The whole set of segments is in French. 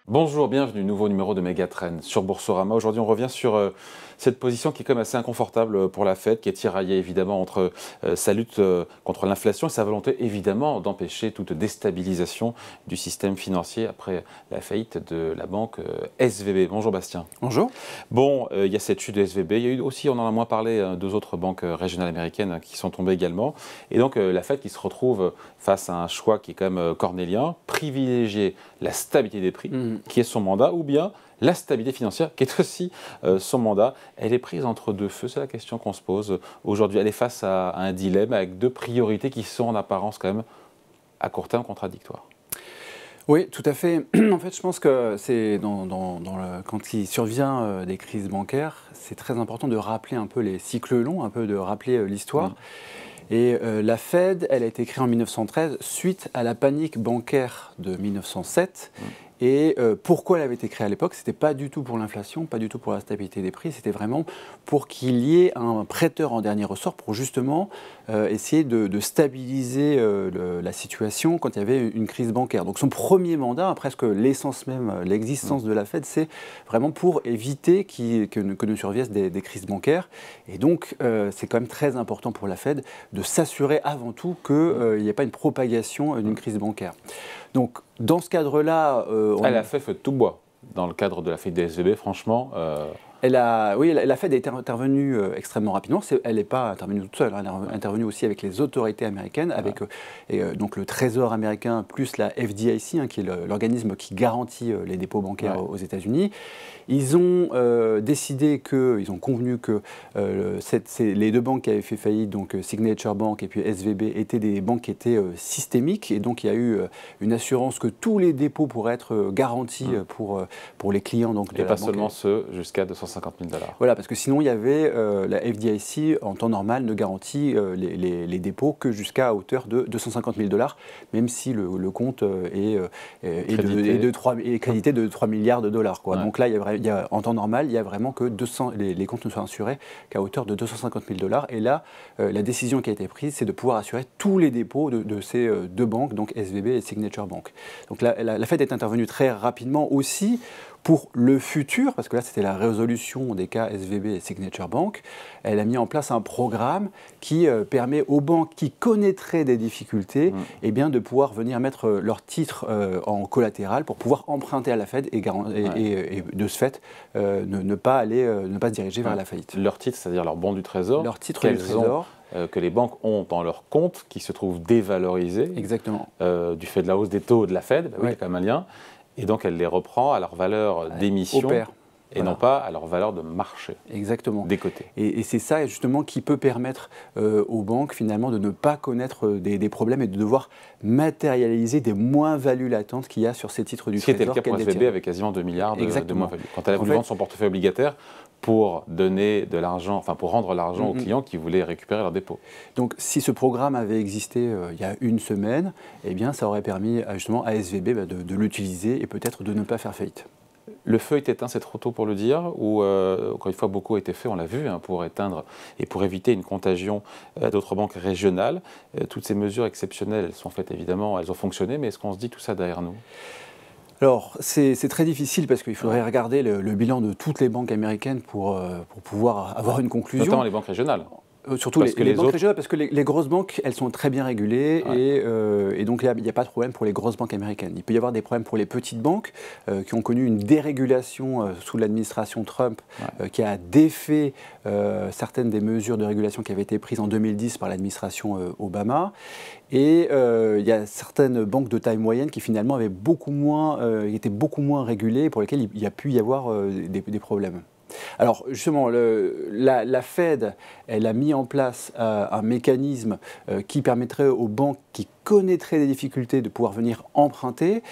Bonjour, bienvenue, nouveau numéro de Megatrend sur Boursorama. Aujourd'hui, on revient sur cette position qui est quand même assez inconfortable pour la Fed, qui est tiraillée évidemment entre sa lutte contre l'inflation et sa volonté évidemment d'empêcher toute déstabilisation du système financier après la faillite de la banque SVB. Bonjour Bastien. Bonjour. Bon, il y a cette chute de SVB, il y a eu aussi, on en a moins parlé, deux autres banques régionales américaines qui sont tombées également. Et donc la Fed qui se retrouve face à un choix qui est quand même cornélien, privilégier la stabilité des prix, qui est son mandat, ou bien la stabilité financière, qui est aussi son mandat. Elle est prise entre deux feux, c'est la question qu'on se pose aujourd'hui. Elle est face à un dilemme avec deux priorités qui sont en apparence quand même à court terme contradictoires. Oui, tout à fait. En fait, je pense que c'est quand il survient des crises bancaires, c'est très important de rappeler un peu les cycles longs, un peu de rappeler l'histoire. Et la Fed, elle a été créée en 1913 suite à la panique bancaire de 1907. Et pourquoi elle avait été créée à l'époque? C'était pas du tout pour l'inflation, pas du tout pour la stabilité des prix, c'était vraiment pour qu'il y ait un prêteur en dernier ressort pour justement essayer de stabiliser la situation quand il y avait une crise bancaire. Donc son premier mandat, presque l'essence même, l'existence de la Fed, c'est vraiment pour éviter que ne surviennent des crises bancaires. Et donc c'est quand même très important pour la Fed de s'assurer avant tout qu'il n'y ait pas une propagation d'une crise bancaire. Donc, dans ce cadre-là... Elle a fait feu de tout bois dans le cadre de la faillite des SVB, franchement. Oui, la Fed a été intervenue extrêmement rapidement. Elle n'est pas intervenue toute seule, elle est intervenue aussi avec les autorités américaines, avec donc le Trésor américain plus la FDIC, qui est l'organisme qui garantit les dépôts bancaires aux États-Unis. Ils ont ils ont convenu que les deux banques qui avaient fait faillite, donc Signature Bank et puis SVB, étaient des banques qui étaient systémiques. Et donc il y a eu une assurance que tous les dépôts pourraient être garantis pour les clients. Donc, et pas seulement ceux jusqu'à 250 000 $. Voilà, parce que sinon il y avait la FDIC en temps normal ne garantit les dépôts que jusqu'à hauteur de 250 000 $, même si le compte est crédité de 3 milliards de dollars. Quoi. Donc là, en temps normal, il y a vraiment que les comptes ne sont assurés qu'à hauteur de 250 000 $. Et là, la décision qui a été prise, c'est de pouvoir assurer tous les dépôts de ces deux banques, donc SVB et Signature Bank. Donc la Fed est intervenue très rapidement aussi pour le futur, parce que là c'était la résolution des cas SVB et Signature Bank. Elle a mis en place un programme qui permet aux banques qui connaîtraient des difficultés de pouvoir venir mettre leurs titres en collatéral pour pouvoir emprunter à la Fed et de ce fait ne pas se diriger vers la faillite. Leurs titres, c'est-à-dire leurs bons du Trésor, que les banques ont dans leur compte, qui se trouvent dévalorisés. Exactement. Du fait de la hausse des taux de la Fed, il y a quand même un lien. Et donc, elle les reprend à leur valeur d'émission et non pas à leur valeur de marché. Exactement. Des côtés. Et c'est ça, justement, qui peut permettre aux banques, finalement, de ne pas connaître des problèmes et de devoir matérialiser des moins-values latentes qu'il y a sur ces titres du Trésor. C'était le cas pour SVB avec quasiment 2 milliards de moins-values. Quand elle a voulu vendre son portefeuille obligataire pour donner de l'argent, enfin pour rendre l'argent aux clients qui voulaient récupérer leurs dépôts. Donc si ce programme avait existé il y a une semaine, eh bien ça aurait permis justement à SVB de l'utiliser et peut-être de ne pas faire faillite. Le feu est éteint, c'est trop tôt pour le dire, ou encore une fois beaucoup a été fait, on l'a vu, pour éteindre et pour éviter une contagion d'autres banques régionales. Toutes ces mesures exceptionnelles, elles sont faites évidemment, elles ont fonctionné, mais est-ce qu'on se dit tout ça derrière nous ? Alors, c'est très difficile parce qu'il faudrait regarder le bilan de toutes les banques américaines pour pouvoir avoir une conclusion. Notamment les banques régionales. Surtout les banques régionales, parce que les grosses banques, elles sont très bien régulées et donc il n'y a pas de problème pour les grosses banques américaines. Il peut y avoir des problèmes pour les petites banques qui ont connu une dérégulation sous l'administration Trump qui a défait certaines des mesures de régulation qui avaient été prises en 2010 par l'administration Obama. Et il y a certaines banques de taille moyenne qui finalement étaient beaucoup moins régulées, pour lesquelles il y a pu y avoir des problèmes. Alors justement, la Fed, elle a mis en place un mécanisme qui permettrait aux banques qui connaîtraient des difficultés de pouvoir venir emprunter.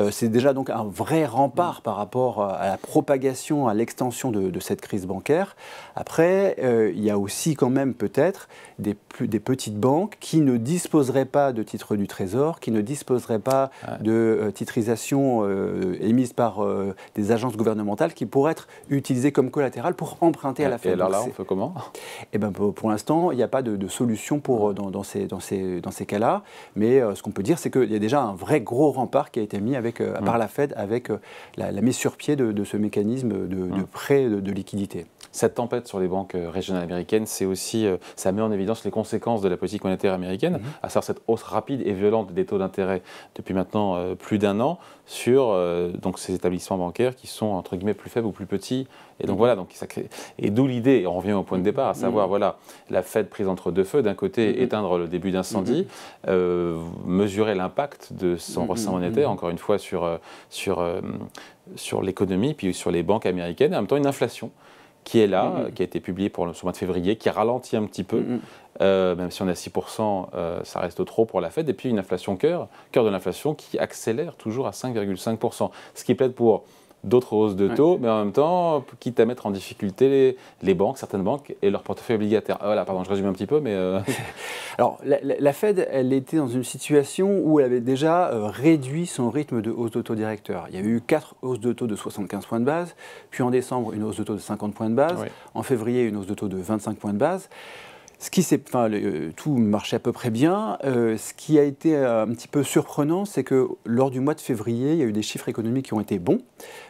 C'est déjà donc un vrai rempart par rapport à la propagation, à l'extension de cette crise bancaire. Après, il y a aussi quand même peut-être des petites banques qui ne disposeraient pas de titres du Trésor, qui ne disposeraient pas de titrisation émise par des agences gouvernementales qui pourraient être utilisées comme collatéral pour emprunter à la Fed. Et alors là, on fait comment ? Eh ben, pour l'instant, il n'y a pas de solution dans ces cas-là. Mais ce qu'on peut dire, c'est qu'il y a déjà un vrai gros rempart qui a été mis par la Fed avec la mise sur pied de ce mécanisme de prêt de liquidité. Cette tempête sur les banques régionales américaines, c'est aussi, ça met en évidence les conséquences de la politique monétaire américaine, à savoir cette hausse rapide et violente des taux d'intérêt depuis maintenant plus d'1 an sur donc ces établissements bancaires qui sont entre guillemets plus faibles ou plus petits. Et donc voilà, donc ça crée. Et d'où l'idée, et on revient au point de départ, à savoir voilà, la Fed prise entre deux feux, d'un côté éteindre le début d'incendie, mesurer l'impact de son resserrement monétaire, encore une fois sur l'économie, puis sur les banques américaines, et en même temps une inflation qui est là, qui a été publiée pour le mois de février, qui ralentit un petit peu, même si on est à 6%, ça reste trop pour la Fed, et puis une inflation cœur de l'inflation qui accélère toujours à 5,5%, ce qui plaide pour d'autres hausses de taux, mais en même temps, quitte à mettre en difficulté les banques, certaines banques, et leur portefeuille obligataire. Voilà, pardon, je résume un petit peu, mais... Alors, la Fed, elle était dans une situation où elle avait déjà réduit son rythme de hausse de taux directeur. Il y a eu 4 hausses de taux de 75 points de base, puis en décembre, une hausse de taux de 50 points de base, en février, une hausse de taux de 25 points de base. Tout marchait à peu près bien. Ce qui a été un petit peu surprenant, c'est que lors du mois de février, il y a eu des chiffres économiques qui ont été bons,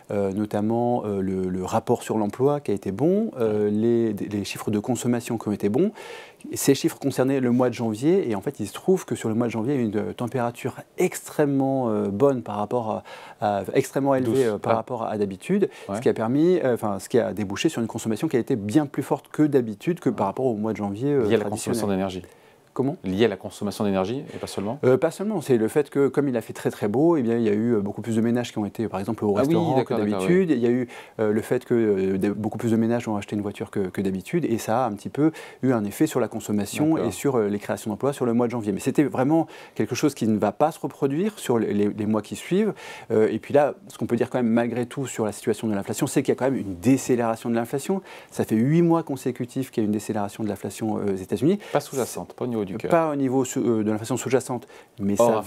notamment le rapport sur l'emploi qui a été bon, les chiffres de consommation qui ont été bons. Ces chiffres concernaient le mois de janvier, et en fait, il se trouve que sur le mois de janvier, il y a eu une température extrêmement bonne extrêmement élevée par rapport à d'habitude, ce qui a permis, ce qui a débouché sur une consommation qui a été bien plus forte que d'habitude, que par rapport au mois de janvier. Lié à la consommation d'énergie. Comment ? Lié à la consommation d'énergie, et pas seulement Pas seulement, c'est le fait que, comme il a fait très très beau, eh bien, il y a eu beaucoup plus de ménages qui ont été, par exemple, au restaurant que d'habitude. Il y a eu le fait que beaucoup plus de ménages ont acheté une voiture que d'habitude, et ça a un petit peu eu un effet sur la consommation et sur les créations d'emplois sur le mois de janvier. Mais c'était vraiment quelque chose qui ne va pas se reproduire sur les mois qui suivent. Et puis là, ce qu'on peut dire quand même malgré tout sur la situation de l'inflation, c'est qu'il y a quand même une décélération de l'inflation. Ça fait 8 mois consécutifs qu'il y a une décélération de l'inflation aux États-Unis. Pas sous-jacente, pas au niveau du cœur. Pas au niveau de l'inflation sous-jacente, mais hors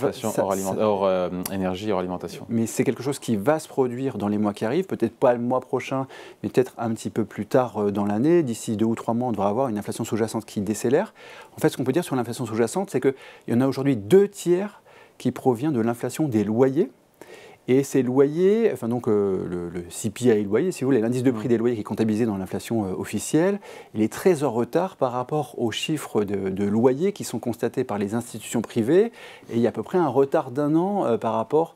énergie, hors alimentation. Mais c'est quelque chose qui va se produire dans les mois qui arrivent, peut-être pas le mois prochain, mais peut-être un petit peu plus tard dans l'année. D'ici 2 ou 3 mois, on devra avoir une inflation sous-jacente qui décélère. En fait, ce qu'on peut dire sur l'inflation sous-jacente, c'est qu'il y en a aujourd'hui 2 tiers qui provient de l'inflation des loyers. Et ces loyers, le CPI loyer, si vous voulez, l'indice de prix des loyers qui est comptabilisé dans l'inflation officielle, il est très en retard par rapport aux chiffres de loyers qui sont constatés par les institutions privées. Et il y a à peu près un retard d'1 an par rapport,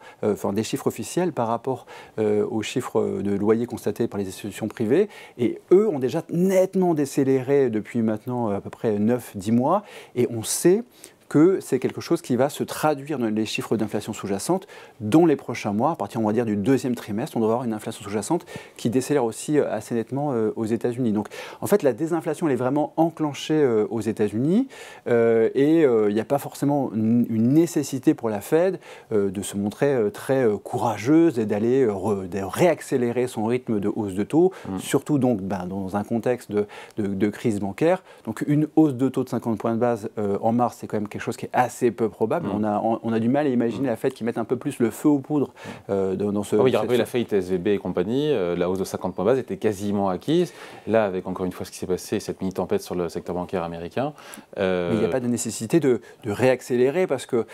des chiffres officiels par rapport aux chiffres de loyers constatés par les institutions privées. Et eux ont déjà nettement décéléré depuis maintenant à peu près 9-10 mois. Et on sait que c'est quelque chose qui va se traduire dans les chiffres d'inflation sous-jacente dans les prochains mois. À partir, on va dire, du 2e trimestre, on doit avoir une inflation sous-jacente qui décélère aussi assez nettement aux États-Unis. Donc, en fait, la désinflation, elle est vraiment enclenchée aux États-Unis et il n'y a pas forcément une nécessité pour la Fed de se montrer très courageuse et d'aller de réaccélérer son rythme de hausse de taux, surtout donc dans un contexte de crise bancaire. Donc, une hausse de taux de 50 points de base en mars, c'est quand même quelque chose qui est assez peu probable. On a du mal à imaginer la Fed qui mette un peu plus le feu aux poudres dans ce... il y a eu la faillite SVB et compagnie, la hausse de 50 points de base était quasiment acquise. Là, avec encore une fois ce qui s'est passé, cette mini-tempête sur le secteur bancaire américain... Mais il n'y a pas de nécessité de réaccélérer parce que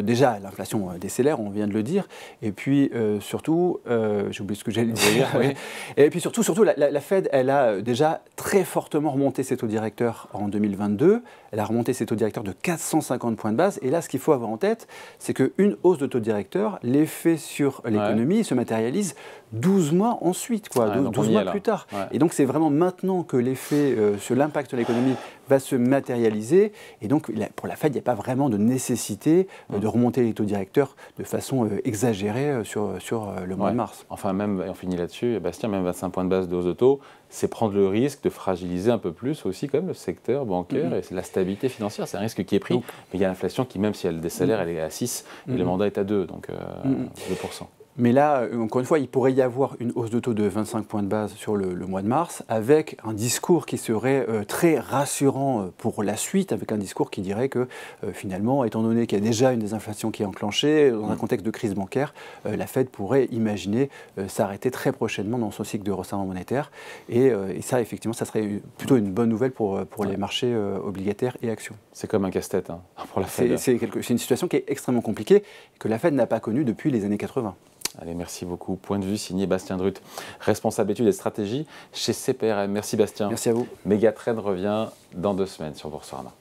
déjà, l'inflation décélère, on vient de le dire, et puis surtout, j'ai oublié ce que j'allais dire, et puis surtout la Fed, elle a déjà très fortement remonté ses taux directeurs en 2022, elle a remonté ses taux directeurs de 450 points de base. Et là, ce qu'il faut avoir en tête, c'est qu'une hausse de taux directeur, l'effet sur l'économie se matérialise 12 mois ensuite, 12 mois plus tard. Et donc, c'est vraiment maintenant que l'effet sur l'impact sur l'économie va se matérialiser. Et donc, pour la Fed, il n'y a pas vraiment de nécessité de remonter les taux directeurs de façon exagérée sur le mois de mars. Enfin, même, et on finit là-dessus, Bastien, même 25 points de base de hausse de taux, c'est prendre le risque de fragiliser un peu plus aussi quand même le secteur bancaire et la stabilité financière. C'est un risque qui est pris, mais il y a l'inflation qui, même si elle décélère, elle est à 6 et le mandat est à 2, donc 2%. Mais là, encore une fois, il pourrait y avoir une hausse de taux de 25 points de base sur le mois de mars, avec un discours qui serait très rassurant pour la suite, avec un discours qui dirait que finalement, étant donné qu'il y a déjà une désinflation qui est enclenchée, dans un contexte de crise bancaire, la Fed pourrait imaginer s'arrêter très prochainement dans son cycle de resserrement monétaire. Et ça, effectivement, ça serait plutôt une bonne nouvelle pour les marchés obligataires et actions. C'est comme un casse-tête hein, pour la Fed. C'est une situation qui est extrêmement compliquée, que la Fed n'a pas connue depuis les années 80. Allez, merci beaucoup. Point de vue signé Bastien Drut, responsable études et stratégie chez CPRM. Merci Bastien. Merci à vous. Megatrend revient dans 2 semaines sur Boursorama.